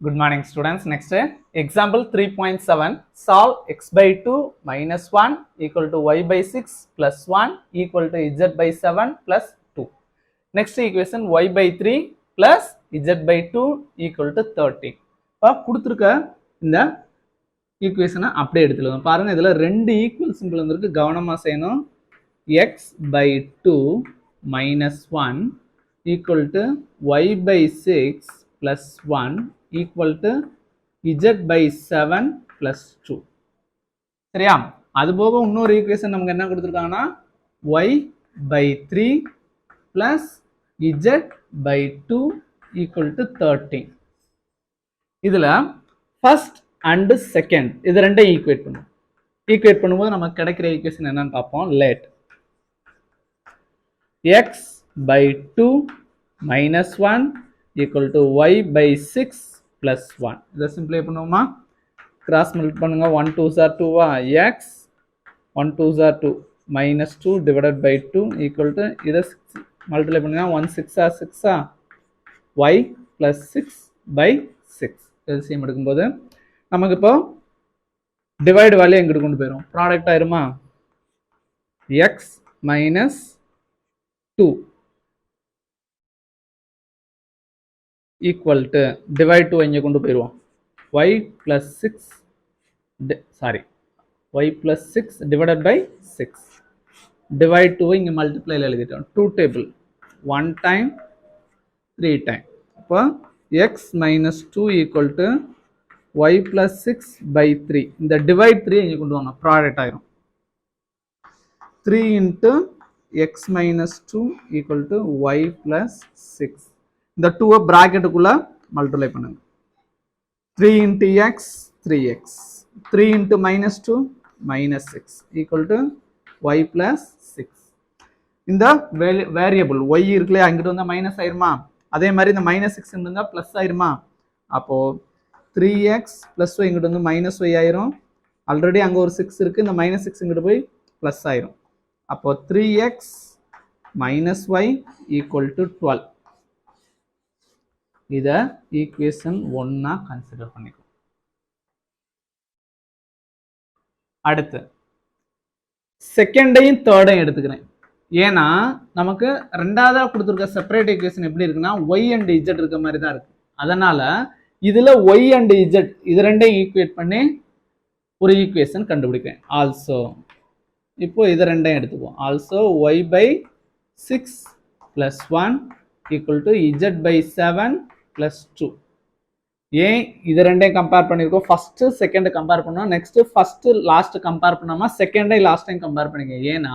Good morning students. Next example 3.7 solve x by 2 minus 1 equal to y by 6 plus 1 equal to z by 7 plus 2. Next equation y by 3 plus z by 2 equal to 13. இப்போ கொடுத்துருக்க இந்த ஈக்குவேஷனை அப்படியே எடுத்துக்கலாம். பாருங்க இதில் ரெண்டு equal simple வந்துருக்கு, கவனமாக செய்யணும். x by 2 minus 1 equal to y by 6 plus 1 equal to z by 7 plus 2. சரியா? அதுபோக இன்னொரு ஈக்குவேஷன் நமக்கு என்ன கொடுத்துருக்காங்கன்னா y by 3 plus z by 2 equal to 13. இதில் ஃபர்ஸ்ட் அண்ட் செகண்ட் இது ரெண்டையும் ஈக்குவேட் பண்ணும். ஈக்குவேட் பண்ணும்போது நமக்கு கிடைக்கிற ஈக்குவேஷன் என்னன்னு பார்ப்போம். Let x by 2 minus 1 equal to y by 6 plus 1. இதை சிம்பிளை பண்ணுவோமா? கிராஸ் மல்டிப்ளை பண்ணுங்க. 1 2s are 2 x 1 2s are 2 minus 2 divided by 2 equal to இதை மல்டிப்ளை பண்ணுங்க. 1 6 are 6 y plus 6 by 6. LCM எடுக்கும்போது நமக்கு இப்போ டிவைட் வேல்யூ எங்கிட்டு கொண்டு போயிடும், ப்ராடக்ட் ஆயிருமா? x minus 2 equal to divide 2 இங்கே கொண்டு போயிடுவோம். y plus 6 y plus 6 divided by 6 divide 2 இங்கே மல்டிப்ளைல எழுதிட்டோம். 2 டேபிள் 1 time 3 time. இப்போ x minus 2 equal to y plus 6 by 3. இந்த divide 3 இங்கே கொண்டு வாங்க, ப்ராடக்ட் ஆயிரும். 3 into x minus 2 equal to y plus 6. இந்த 2 பிராக்கெட்டுக்குள்ள மல்டிப்ளை பண்ணுங்க. 3 into x 3x 3 into minus 2 minus 6 equal to y plus 6. இந்த வேரியபிள் y இருக்குல்லையா, அங்கிட்டு வந்தால் மைனஸ் ஆயிருமா? அதே மாதிரி இந்த மைனஸ் 6 இருந்தால் ப்ளஸ் ஆயிருமா? அப்போ 3x ப்ளஸ் y இங்கிட்டு வந்து மைனஸ் y ஆயிரும். ஆல்ரெடி அங்கே ஒரு 6 இருக்கு, இந்த மைனஸ் 6 இங்கிட்டு போய் ப்ளஸ் ஆயிரும். அப்போ 3x minus y equal to 12. இதை ஈக்குவேஷன் 1 கன்சிடர் பண்ணிக்கும். அடுத்து செகண்டையும் தேர்டையும் எடுத்துக்கிறேன். ஏன்னா நமக்கு ரெண்டாவதா கொடுத்துருக்க செப்பரேட் ஈக்குவேஷன் எப்படி இருக்குன்னா y அண்ட் z இருக்க மாதிரி தான் இருக்கு. அதனால இதுல y அண்ட் z இது ரெண்டையும் ஈக்குவேட் பண்ணி ஒரு ஈக்குவேஷன் கண்டுபிடிக்கிறேன். ஆல்சோ இப்போ இது ரெண்டையும் எடுத்துக்குவோம். Also y by 6 plus 1 equal to z by 7 plus 2. ஏன் இது ரெண்டையும் கம்பேர் பண்ணியிருக்கோம்? ஃபர்ஸ்ட் செகண்ட் கம்பேர் பண்ணோம், நெக்ஸ்ட் ஃபர்ஸ்ட் லாஸ்ட் கம்பேர் பண்ணாம செகண்டை லாஸ்டையும் கம்பேர் பண்ணிக்க. ஏன்னா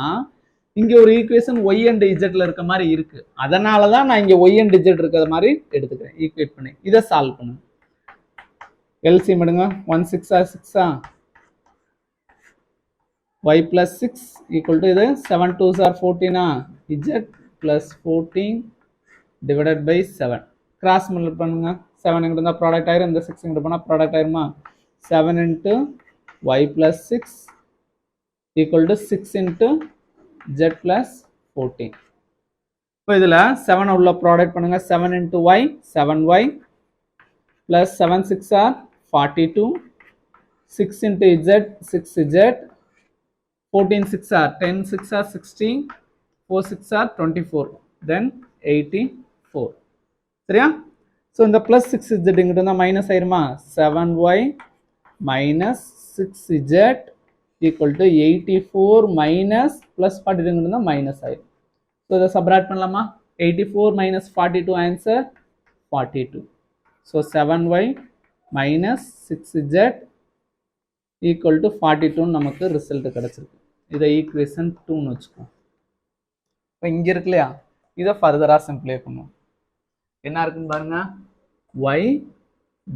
இங்க ஒரு ஈக்குவேஷன் y அண்ட் z இருக்க மாதிரி இருக்கு, அதனால தான் நான் இங்க y அண்ட் z இருக்கிற மாதிரி எடுத்துக்கிறேன். ஈக்குவேட் பண்ணி இதை சால்வ் பண்ணுங்க. எல்சிஎம் எடுங்க. 1 6 are 6 y plus 6 equal to இது 7 2s are 14 z plus 14 divided by 7. Cross multiply பண்ணுங்க. 7 இங்கிட்டு இருந்தால் ப்ராடக்ட் ஆயிரும், இந்த 6 இங்கிட்டு போனால் ப்ராடக்ட் ஆயிருமா? 7 into y plus 6 equal to 6 into z plus 14. இப்போ இதில் 7 உள்ள ப்ராடக்ட் பண்ணுங்க. 7 into y 7y plus 7 6 are 42 6 into z 6z 14 6 are 10 6 are 16 4 6 are 24 then 84. சரியா? ஸோ இந்த ப்ளஸ் 6z இங்கிட்டு இருந்தால் மைனஸ் ஆயிருமா? 7y minus 6z equal to 84 minus plus 42 இங்கிட்டு இருந்தால் மைனஸ் ஆயிரும். ஸோ இதை சப்ராக்ட் பண்ணலாமா? 84 minus 42 answer 42. So 7y minus 6z equal to 42 நமக்கு ரிசல்ட் கிடைச்சிருக்கு. இதை ஈக்குவேஷன் 2ன்னு வச்சுக்கோம். இப்போ இங்கே இருக்கு இல்லையா, இதை ஃபர்தராக சிம்பிளை பண்ணுவோம். என்ன இருக்குன்னு பாருங்க. y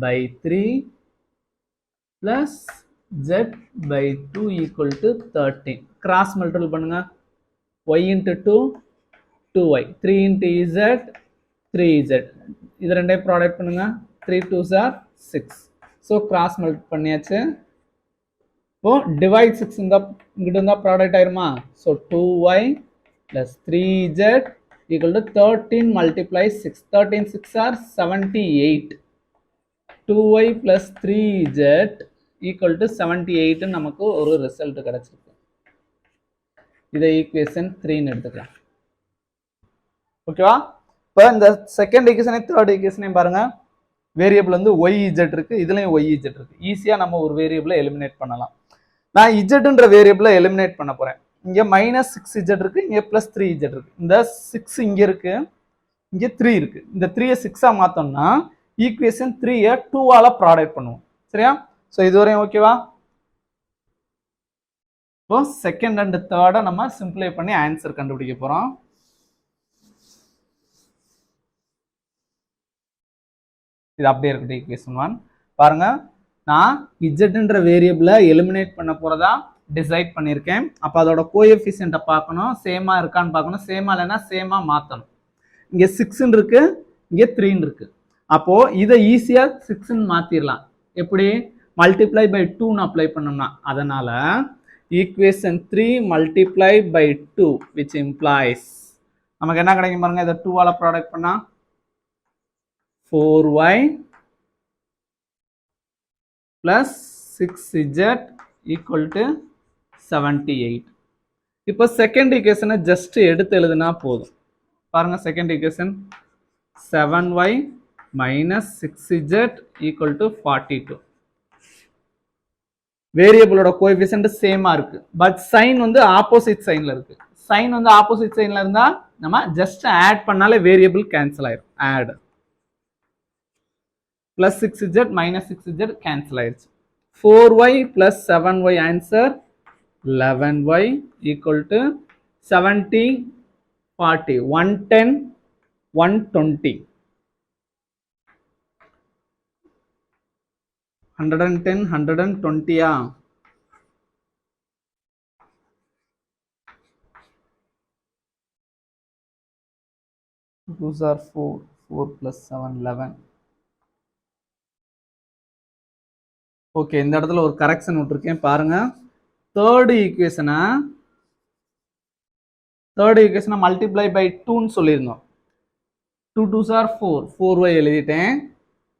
by 3 plus z by 2 equal to 13. Cross multiple பண்ணுங்க. y into 2 2y 3 into z 3z இது ரெண்டையும் ப்ராடக்ட் பண்ணுங்க. 3 2s are 6. So cross multiple பண்ணியாச்சு. இப்போ டிவைட் 6 இங்கிட்ட இருந்தால் ப்ராடக்ட் ஆயிருமா? So 2y plus 3z equal to 13 multiply 6. 13 6 are 78. 2y plus 3z equal to 78 நமக்கு ஒரு ரிசல்ட் கிடைச்சிருக்கு. இதை ஈக்குவேஷன் 3 எடுத்துக்கலாம். ஓகேவா? இப்போ இந்த செகண்ட் ஈக்குவேஷனை தேர்ட் ஈக்குவேஷனையும் பாருங்க. வேரியபிள் வந்து yz இருக்கு, இதுலயும் yz இருக்கு. ஈஸியா நம்ம ஒரு வேரியபிளை எலிமினேட் பண்ணலாம். நான் zன்ற வேரியபிளை எலிமினேட் பண்ண போறேன். இங்க -6z இருக்கு, இங்க +3z இருக்கு. இந்த 6 இங்க இருக்கு, இங்க 3 இருக்கு. இந்த 3 6ஆ மாத்தோம்னா ஈக்குவேஷன் 3 2ஆல ப்ராடக்ட் பண்ணுவோம். சரியா? சோ இதுவரையும் ஓகேவா? இப்போ செகண்ட் அண்ட் தேர்டை நம்ம சிம்பிளை பண்ணி ஆன்சர் கண்டுபிடிக்க போறோம். இது அப்படியே இருக்கட்டும். ஈக்குவேஷன் 1 பாருங்க, நான் இஜெட்ன்ற வேரியபிளை எலிமினேட் பண்ண போறதா டிசைட் பண்ணியிருக்கேன். அப்போ அதோட கோஎஃபிஷியன்ட்டை பார்க்கணும், சேமா இருக்கான்னு பார்க்கணும். சேமா இல்லைன்னா சேமா மாற்றணும். இங்கே 6 இருக்கு, இங்கே 3 இருக்கு. அப்போ இதை ஈஸியா 6 மாத்திரலாம். எப்படி? மல்டிப்ளை பை 2 அப்ளை பண்ணோம்னா, அதனால equation 3 multiply by 2 which implies நமக்கு என்ன கிடைக்கும் பாருங்க. இதை 2ஆல ப்ராடக்ட் பண்ணா 4y plus 6z equal to 78. இப்போ செகண்ட் ஈக்குவேஷனை ஜஸ்ட் எடுத்து எழுதுனா போதும். பாருங்க, second equation 7y minus 6z equal to 42. வேரியபிளோட கோஎஃபிஷியன்ட் சேமா இருக்கு, பட் சைன் வந்து ஆப்போசிட் சைன்ல இருக்கு. சைன் வந்து ஆப்போசிட் சைன்ல இருந்தா நம்ம ஜஸ்ட் ஆட் பண்ணாலே வேரியபிள் கேன்சல் ஆயிடும். Add plus 6z minus 6z cancel ஆயிடுச்சு. 4y plus 7y answer 11y equal to 70 40 110 120 110 120 2s are 4 4 plus 7 11. Okay, இந்த இடத்துல ஒரு கரெக்ஷன் விட்டுருக்கேன் பாருங்க. தேர்ட் ஈக்குவேஷனை மல்டிப்ளை பை 2ன்னு சொல்லியிருந்தோம். 2 2s are 4 4y எழுதிட்டேன்.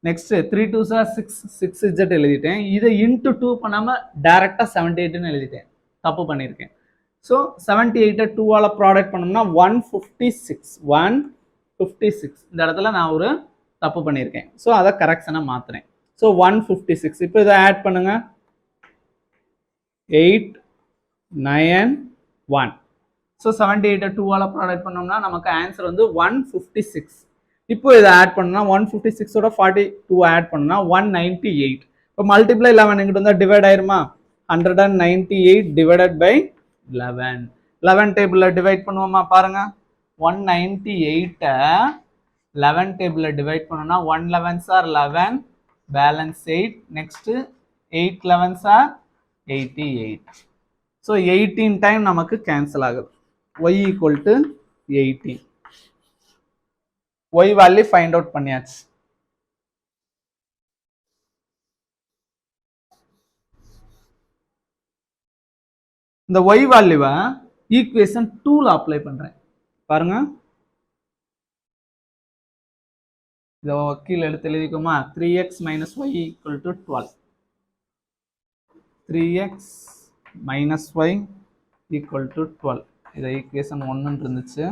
நெக்ஸ்ட் 3 2s are 6 6z எழுதிட்டேன். இதை இன்ட்டு 2 பண்ணாம டைரக்டா 78ன்னு எழுதிட்டேன். தப்பு பண்ணியிருக்கேன். ஸோ 78 2ஆல ப்ராடக்ட் பண்ணோம்னா 156. இந்த இடத்துல நான் ஒரு தப்பு பண்ணியிருக்கேன். ஸோ அதை கரெக்ஷனை மாத்துறேன். ஸோ 156. இப்போ இதை ஆட் பண்ணுங்க. 8 9 1. ஸோ 78 2ஆல ப்ராடக்ட் பண்ணோம்னா நமக்கு ஆன்சர் வந்து 156. இப்போ இதை ஆட் பண்ணா 156ஓட 42 ஆட் பண்ணா 198. இப்போ மல்டிப்ளை 11 இங்கிட்ட வந்தா டிவைட் ஆயிருமா? 198 டிவைடட் பை 11. 11 டேபிள்ல டிவைட் பண்ணுவோமா? பாருங்க, 198 11 டேபிள்ல டிவைட் பண்ணோம்னா 1 11s are 11, balance 8. Next 8 11s are 88. So 18 time நமக்கு கேன்சல் ஆகுது. y equal to 18. y value find out பண்ணியாச்சு. இந்த y வேல்யூவை ஈக்குவேஷன் 2ல அப்ளை பண்றேன். பாருங்க, இதை கீழே எடுத்து எழுதிக்கோமா. 3x minus y equal to 12. 3x minus y equal to 12. இதை ஈக்குவேஷன் 1 இருந்துச்சு.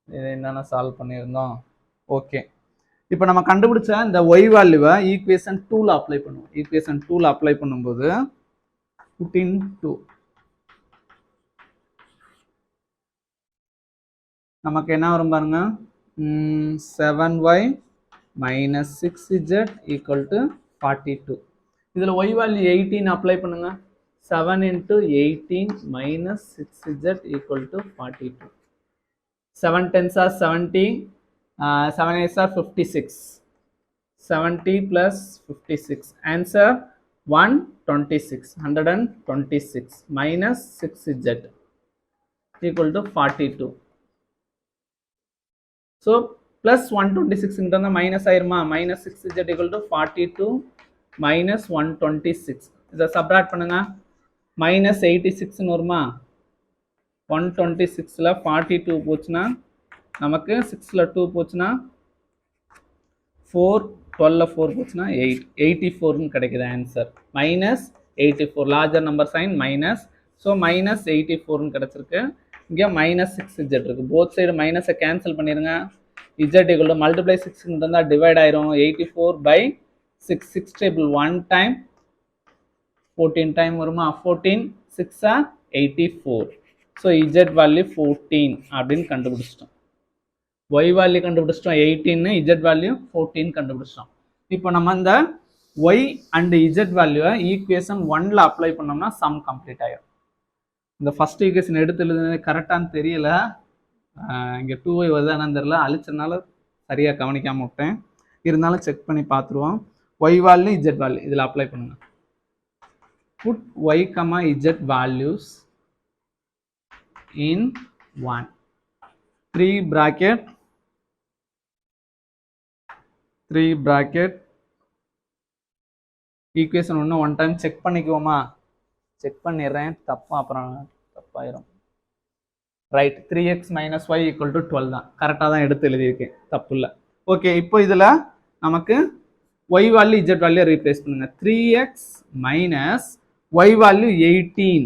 இதை என்னென்ன சால்வ் பண்ணியிருந்தோம். ஓகே, இப்போ நம்ம கண்டுபிடிச்ச இந்த y வேல்யூவை ஈக்குவேஷன் 2ல அப்ளை பண்ணுவோம். ஈக்குவேஷன் 2ல அப்ளை பண்ணும்போது 2 நமக்கு என்ன வரும் பாருங்க. 7y minus 6z equal to 42. இதில் y வேல்யூ 18 அப்ளை பண்ணுங்க. 7 into 18 minus 6z equal to 42. 7 10s are 70, 7 8s are 56. 70 plus 56. Answer 126. 126 minus 6z equal to 42. So plus 126 இங்கிட்ட மைனஸ் ஆயிருமா? Minus 6z equal to 42 minus 126. இதை subtract பண்ணுங்க. Minus 86 வருமா? 126ல 42 போச்சுன்னா நமக்கு 6ல 2 போச்சுன்னா 4, 12ல 4 போச்சுன்னா 8, 84ன்னு கிடைக்குது answer. Minus 84, larger number sign minus, so minus 84ன்னு கிடைச்சிருக்கு. இங்கே மைனஸ் 6z இருக்கு. போத் சைடு மைனஸை கேன்சல் பண்ணிடுங்க. z equal to மல்டிப்ளை 6 இருந்தால் டிவைட் ஆயிரும். 84 by 6, 6 டேபிள் 1 டைம் 14 டைம் வருமா? 14 6 84. ஸோ z வேல்யூ 14 அப்படின்னு கண்டுபிடிச்சிட்டோம். y வேல்யூ கண்டுபிடிச்சிட்டோம் 18, z வேல்யூ 14 கண்டுபிடிச்சிட்டோம். இப்போ நம்ம இந்த y அண்ட் z வேல்யூவை ஈக்குவேஷன் 1ல அப்ளை பண்ணோம்னா சம் கம்ப்ளீட் ஆயிடும். இந்த ஃபர்ஸ்ட் ஈக்குவேஷன் எடுத்து எழுதுனது கரெக்டானு தெரியல, இங்கே 2y வருதானு தெரியல, அழிச்சதுனால சரியாக கவனிக்காமல் விட்டேன். இருந்தாலும் செக் பண்ணி பார்த்துருவோம். y வேல்யூ z வேல்யூ இதில் அப்ளை பண்ணுங்க. put y, z values in 1, 3 bracket equation ஒன்று ஒன் டைம் செக் பண்ணிக்குவோமா? செக் பண்ணிடுறேன், அப்புறம் தப்பாயிரும். Right, 3x minus y equal to 12 தான். கரெக்டாக தான் எடுத்து எழுதியிருக்கேன், தப்பு இல்லை. ஓகே, இப்போ இதில் நமக்கு y value z value replace பண்ணுங்க. 3x minus y value 18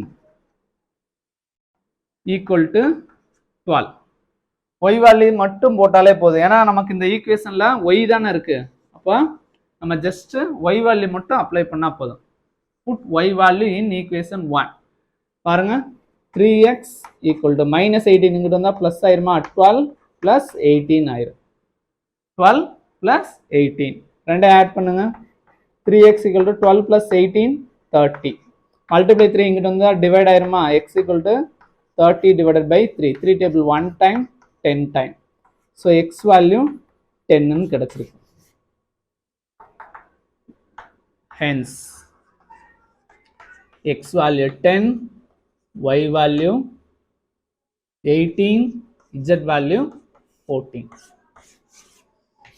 equal to 12. y value மட்டும் போட்டாலே போதும், ஏன்னா நமக்கு இந்த ஈக்குவேஷன்ல y தானே இருக்கு. அப்போ நம்ம ஜஸ்ட் y வேல்யூ மட்டும் அப்ளை பண்ணா போதும். put y value in equation 1. பாருங்க, 3x equal to minus 18 இங்கிட்டு வந்தா பிளஸ் ஆயிருமா? 12 plus 18 ஆயிரும். 12 plus 18 ரெண்டே ஆட் பண்ணுங்க. 3x equal to 12 plus 18 30. Multiply 3 இங்கிட்டு வந்தா டிவைட் ஆயிருமா? x equal to 30 divided by 3. 3 table 1 time 10 time. So x value 10 ன்னு கிடைச்சிருக்கு. Hence x value 10, y value 18, z value 14.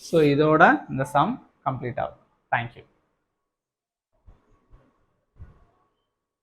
So இதோட இந்த sum complete ஆகும். Thank you.